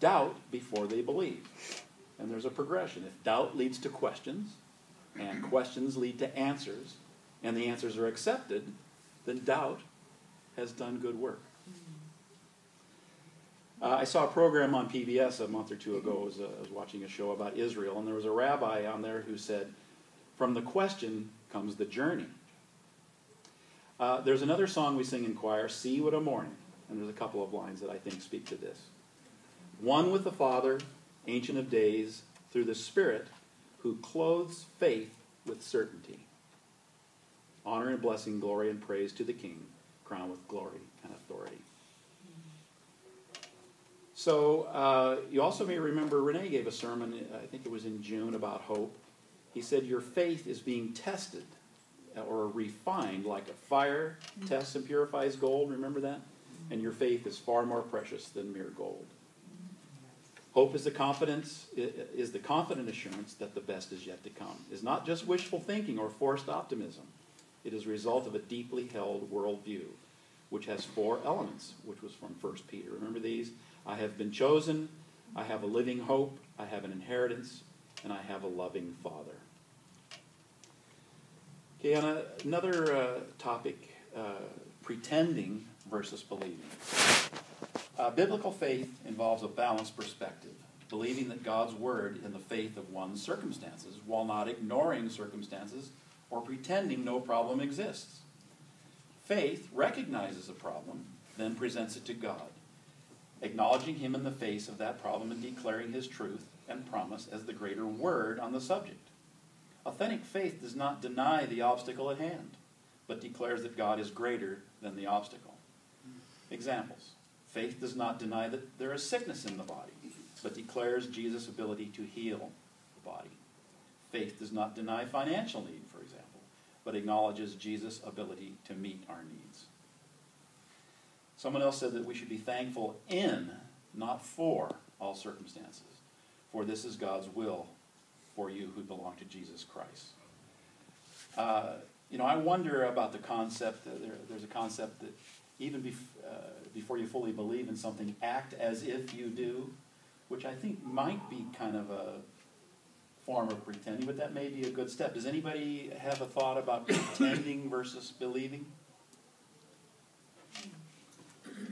doubt before they believe. And there's a progression. If doubt leads to questions, and questions lead to answers, and the answers are accepted, then doubt has done good work. I saw a program on PBS a month or two ago. I was watching a show about Israel, and there was a rabbi on there who said, from the question comes the journey. There's another song we sing in choir, See What a Morning, and there's a couple of lines that I think speak to this. One with the Father, Ancient of Days, through the Spirit, who clothes faith with certainty. Honor and blessing, glory and praise to the King, crowned with glory and authority. So you also may remember Renee gave a sermon, I think it was in June, about hope. He said your faith is being tested or refined like a fire tests and purifies gold. Remember that? And your faith is far more precious than mere gold. Hope is the confident assurance that the best is yet to come. It's not just wishful thinking or forced optimism. It is a result of a deeply held worldview, which has 4 elements, which was from 1 Peter. Remember these? I have been chosen, I have a living hope, I have an inheritance, and I have a loving Father. Okay, on another topic, pretending versus believing. Biblical faith involves a balanced perspective, believing that God's word in the faith of one's circumstances, while not ignoring circumstances or pretending no problem exists. Faith recognizes a problem, then presents it to God, acknowledging him in the face of that problem and declaring his truth and promise as the greater word on the subject. Authentic faith does not deny the obstacle at hand, but declares that God is greater than the obstacle. Examples. Faith does not deny that there is sickness in the body, but declares Jesus' ability to heal the body. Faith does not deny financial need, for example, but acknowledges Jesus' ability to meet our needs. Someone else said that we should be thankful in, not for, all circumstances, for this is God's will for you who belong to Jesus Christ. I wonder about the concept, there's a concept that even before you fully believe in something, act as if you do, which I think might be kind of a form of pretending, but that may be a good step. Does anybody have a thought about pretending versus believing?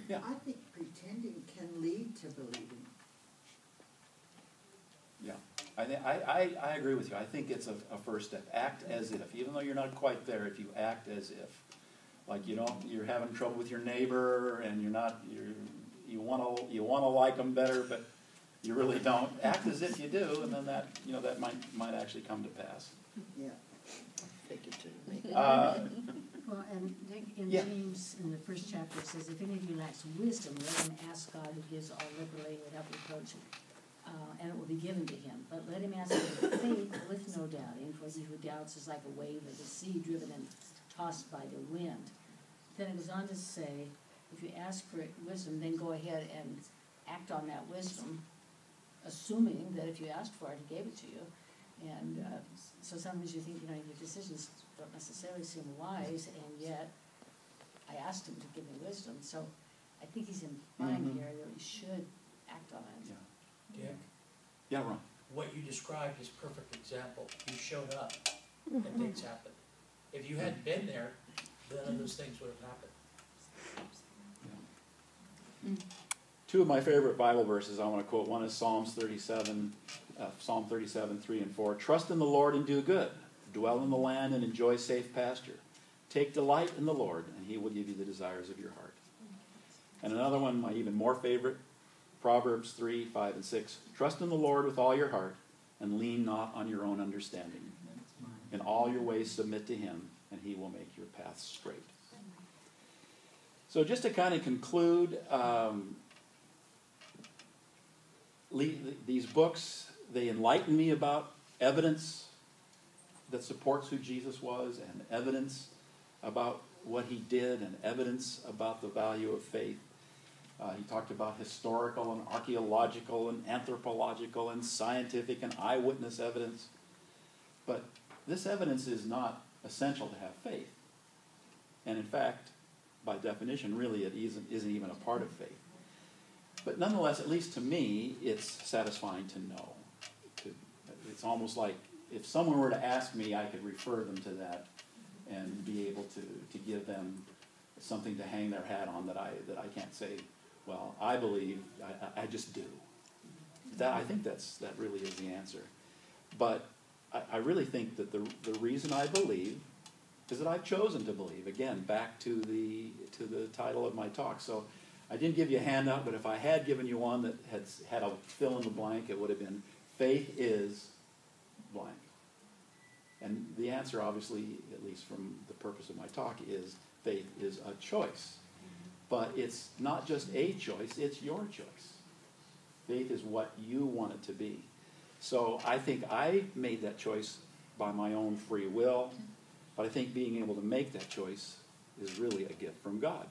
Yeah. I think pretending can lead to believing. Yeah, I agree with you. I think it's a first step. Act as if, even though you're not quite there. If you act as if, like you're having trouble with your neighbor, and you want to like them better, but you really don't. Act as if you do, and then that might actually come to pass. Yeah. Take it to me. Well, and in Yeah. James, in the first chapter, it says, if any of you lacks wisdom, let him ask God, who gives all liberally without reproach, and it will be given to him. But let him ask with faith, with no doubting, for he who doubts is like a wave of the sea driven and tossed by the wind. Then it goes on to say, if you ask for wisdom, then go ahead and act on that wisdom, assuming that if you asked for it, he gave it to you. And so sometimes you think, your decisions don't necessarily seem wise, and yet I asked him to give me wisdom. So I think he's implying here that we should act on it. Yeah. Dick, Yeah, Ron. what you described is a perfect example. You showed up, and things happened. If you hadn't been there, none of those things would have happened. Two of my favorite Bible verses I want to quote. One is Psalm 37, 3 and 4. Trust in the Lord and do good. Dwell in the land and enjoy safe pasture. Take delight in the Lord, and he will give you the desires of your heart. And another one, my even more favorite, Proverbs 3, 5, and 6. Trust in the Lord with all your heart, and lean not on your own understanding. In all your ways submit to him, and he will make your paths straight. So just to kind of conclude, these books, they enlighten me about evidence that supports who Jesus was, and evidence about what he did, and evidence about the value of faith. He talked about historical and archaeological and anthropological and scientific and eyewitness evidence. But this evidence is not essential to have faith. And in fact, by definition, really it isn't even a part of faith. But nonetheless, at least to me, it's satisfying to know. It's almost like if someone were to ask me, I could refer them to that and be able to give them something to hang their hat on that I can't say, well, I believe, I just do. I think that really is the answer. But I really think that the reason I believe is that I've chosen to believe. Again, back to the title of my talk. So I didn't give you a handout, but if I had given you one that had a fill in the blank, it would have been faith is blank. And the answer, obviously, at least from the purpose of my talk, is faith is a choice. But it's not just a choice, it's your choice. Faith is what you want it to be. So I think I made that choice by my own free will, but I think being able to make that choice is really a gift from God.